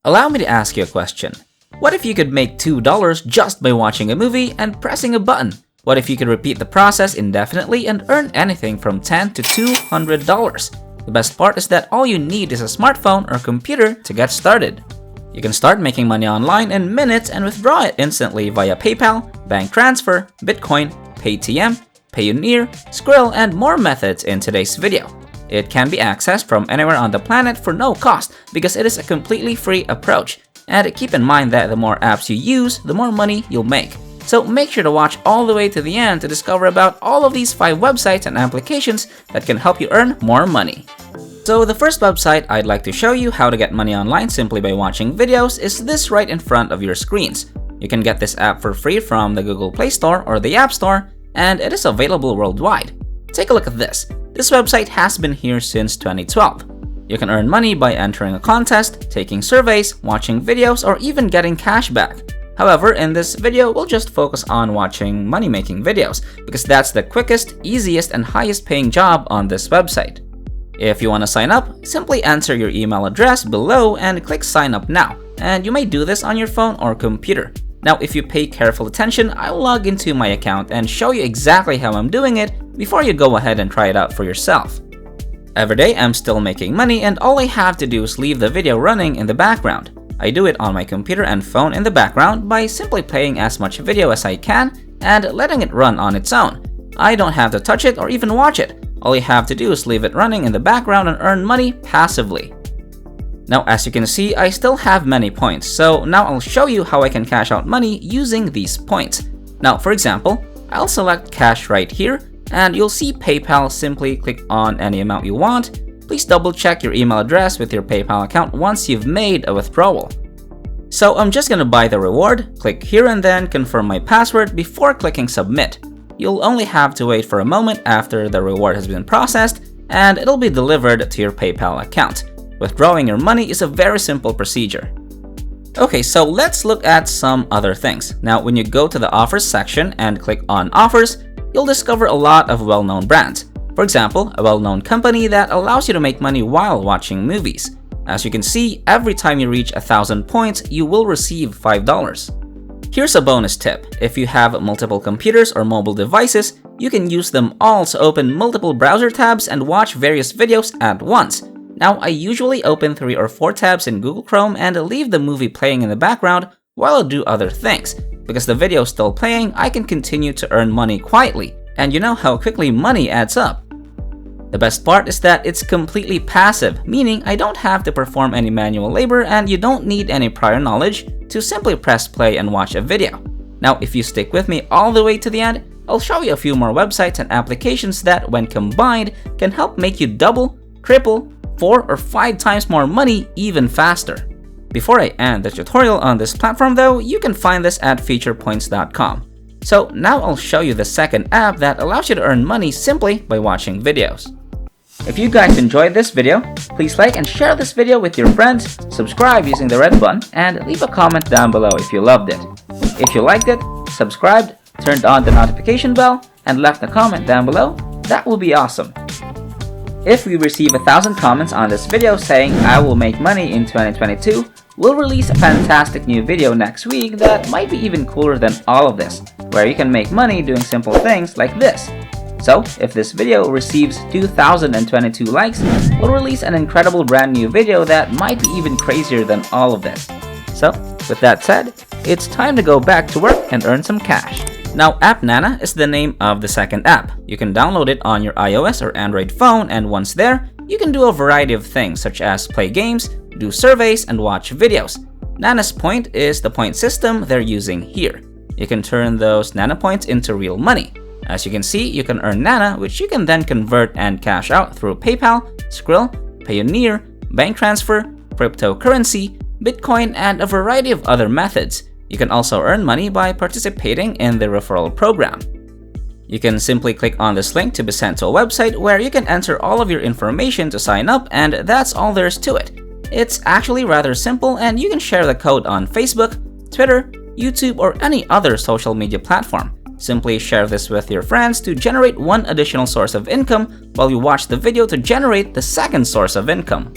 Allow me to ask you a question. What if you could make $2 just by watching a movie and pressing a button? What if you could repeat the process indefinitely and earn anything from $10 to $200? The best part is that all you need is a smartphone or computer to get started. You can start making money online in minutes and withdraw it instantly via PayPal, bank transfer, Bitcoin, Paytm, Payoneer, Skrill, and more methods in today's video. It can be accessed from anywhere on the planet for no cost because it is a completely free approach. And keep in mind that the more apps you use, the more money you'll make. So make sure to watch all the way to the end to discover about all of these 5 websites and applications that can help you earn more money. So the first website I'd like to show you how to get money online simply by watching videos is this right in front of your screens. You can get this app for free from the Google Play Store or the App Store, and it is available worldwide. Take a look at this. This website has been here since 2012. You can earn money by entering a contest, taking surveys, watching videos, or even getting cash back. However, in this video, we'll just focus on watching money-making videos because that's the quickest, easiest, and highest paying job on this website. If you want to sign up, simply enter your email address below and click sign up now, and you may do this on your phone or computer. Now, if you pay careful attention, I'll log into my account and show you exactly how I'm doing it before you go ahead and try it out for yourself. Every day, I'm still making money, and all I have to do is leave the video running in the background. I do it on my computer and phone in the background by simply playing as much video as I can and letting it run on its own. I don't have to touch it or even watch it. All you have to do is leave it running in the background and earn money passively. Now, as you can see, I still have many points, so now I'll show you how I can cash out money using these points. Now, for example, I'll select cash right here, and you'll see PayPal. Simply click on any amount you want. Please double check your email address with your PayPal account once you've made a withdrawal. So I'm just gonna buy the reward, click here and then confirm my password before clicking submit. You'll only have to wait for a moment after the reward has been processed, and it'll be delivered to your PayPal account. Withdrawing your money is a very simple procedure. Okay, so let's look at some other things. Now, when you go to the offers section and click on offers, you'll discover a lot of well-known brands. For example, a well-known company that allows you to make money while watching movies. As you can see, every time you reach 1,000 points, you will receive $5. Here's a bonus tip. If you have multiple computers or mobile devices, you can use them all to open multiple browser tabs and watch various videos at once. Now, I usually open 3 or 4 tabs in Google Chrome and leave the movie playing in the background while I do other things. Because the video is still playing, I can continue to earn money quietly. And you know how quickly money adds up. The best part is that it's completely passive, meaning I don't have to perform any manual labor and you don't need any prior knowledge to simply press play and watch a video. Now, if you stick with me all the way to the end, I'll show you a few more websites and applications that, when combined, can help make you double, triple, 4 or 5 times more money even faster. Before I end the tutorial on this platform though, you can find this at featurepoints.com. So now I'll show you the second app that allows you to earn money simply by watching videos. If you guys enjoyed this video, please like and share this video with your friends, subscribe using the red button, and leave a comment down below if you loved it. If you liked it, subscribed, turned on the notification bell, and left a comment down below, that will be awesome. If we receive 1,000 comments on this video saying I will make money in 2022, we'll release a fantastic new video next week that might be even cooler than all of this, where you can make money doing simple things like this. So, if this video receives 2,022 likes, we'll release an incredible brand new video that might be even crazier than all of this. So, with that said, it's time to go back to work and earn some cash. Now, AppNana is the name of the second app. You can download it on your iOS or Android phone, and once there, you can do a variety of things such as play games, do surveys, and watch videos. Nana's Point is the point system they're using here. You can turn those Nana points into real money. As you can see, you can earn Nana, which you can then convert and cash out through PayPal, Skrill, Payoneer, bank transfer, cryptocurrency, Bitcoin, and a variety of other methods. You can also earn money by participating in the referral program. You can simply click on this link to be sent to a website where you can enter all of your information to sign up, and that's all there is to it. It's actually rather simple, and you can share the code on Facebook, Twitter, YouTube, or any other social media platform. Simply share this with your friends to generate one additional source of income while you watch the video to generate the second source of income.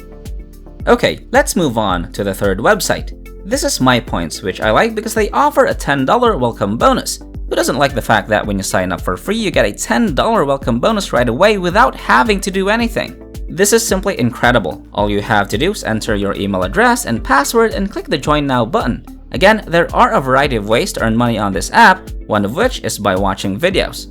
Okay, let's move on to the third website. This is MyPoints, which I like because they offer a $10 welcome bonus. Who doesn't like the fact that when you sign up for free, you get a $10 welcome bonus right away without having to do anything? This is simply incredible. All you have to do is enter your email address and password and click the Join Now button. Again, there are a variety of ways to earn money on this app, one of which is by watching videos.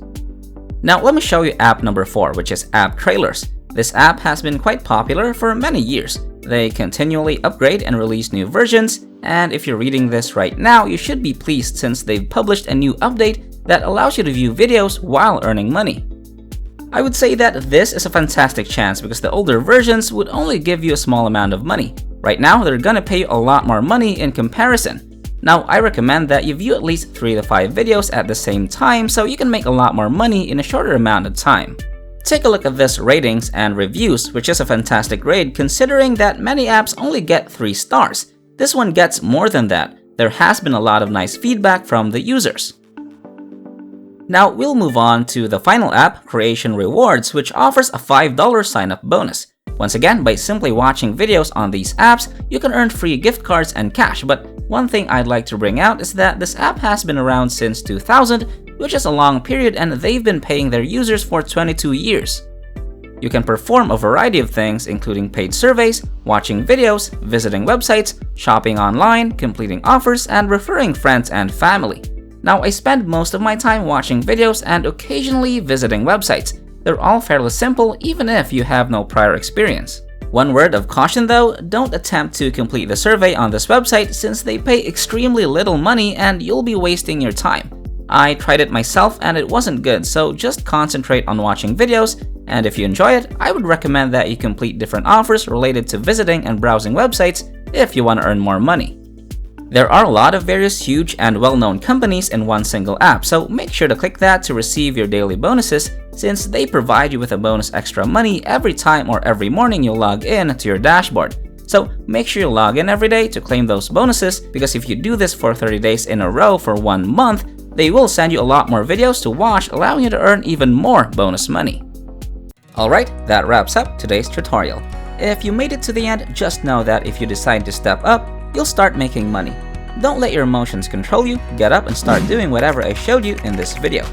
Now let me show you app number 4, which is App Trailers. This app has been quite popular for many years. They continually upgrade and release new versions, and if you're reading this right now, you should be pleased since they've published a new update that allows you to view videos while earning money. I would say that this is a fantastic chance because the older versions would only give you a small amount of money. Right now, they're gonna pay you a lot more money in comparison. Now, I recommend that you view at least 3 to 5 videos at the same time so you can make a lot more money in a shorter amount of time. Take a look at this ratings and reviews, which is a fantastic grade considering that many apps only get 3 stars. This one gets more than that. There has been a lot of nice feedback from the users. Now we'll move on to the final app, Creation Rewards, which offers a $5 sign-up bonus. Once again, by simply watching videos on these apps, you can earn free gift cards and cash, but one thing I'd like to bring out is that this app has been around since 2000, which is a long period, and they've been paying their users for 22 years. You can perform a variety of things including paid surveys, watching videos, visiting websites, shopping online, completing offers, and referring friends and family. Now, I spend most of my time watching videos and occasionally visiting websites. They're all fairly simple even if you have no prior experience. One word of caution though, don't attempt to complete the survey on this website since they pay extremely little money and you'll be wasting your time. I tried it myself and it wasn't good, so just concentrate on watching videos, and if you enjoy it, I would recommend that you complete different offers related to visiting and browsing websites if you want to earn more money. There are a lot of various huge and well-known companies in one single app, so make sure to click that to receive your daily bonuses since they provide you with a bonus extra money every time or every morning you log in to your dashboard. So make sure you log in every day to claim those bonuses because if you do this for 30 days in a row for 1 month, they will send you a lot more videos to watch, allowing you to earn even more bonus money. Alright, that wraps up today's tutorial. If you made it to the end, just know that if you decide to step up, you'll start making money. Don't let your emotions control you, get up and start doing whatever I showed you in this video.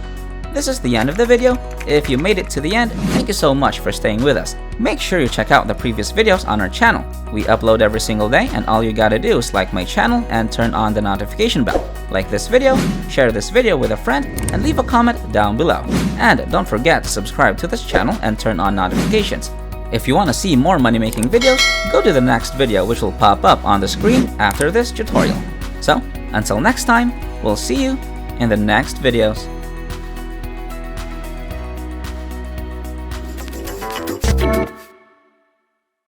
This is the end of the video. If you made it to the end, thank you so much for staying with us. Make sure you check out the previous videos on our channel. We upload every single day and all you gotta do is like my channel and turn on the notification bell. Like this video, share this video with a friend, and leave a comment down below. And don't forget to subscribe to this channel and turn on notifications. If you want to see more money-making videos, go to the next video which will pop up on the screen after this tutorial. So, until next time, we'll see you in the next videos.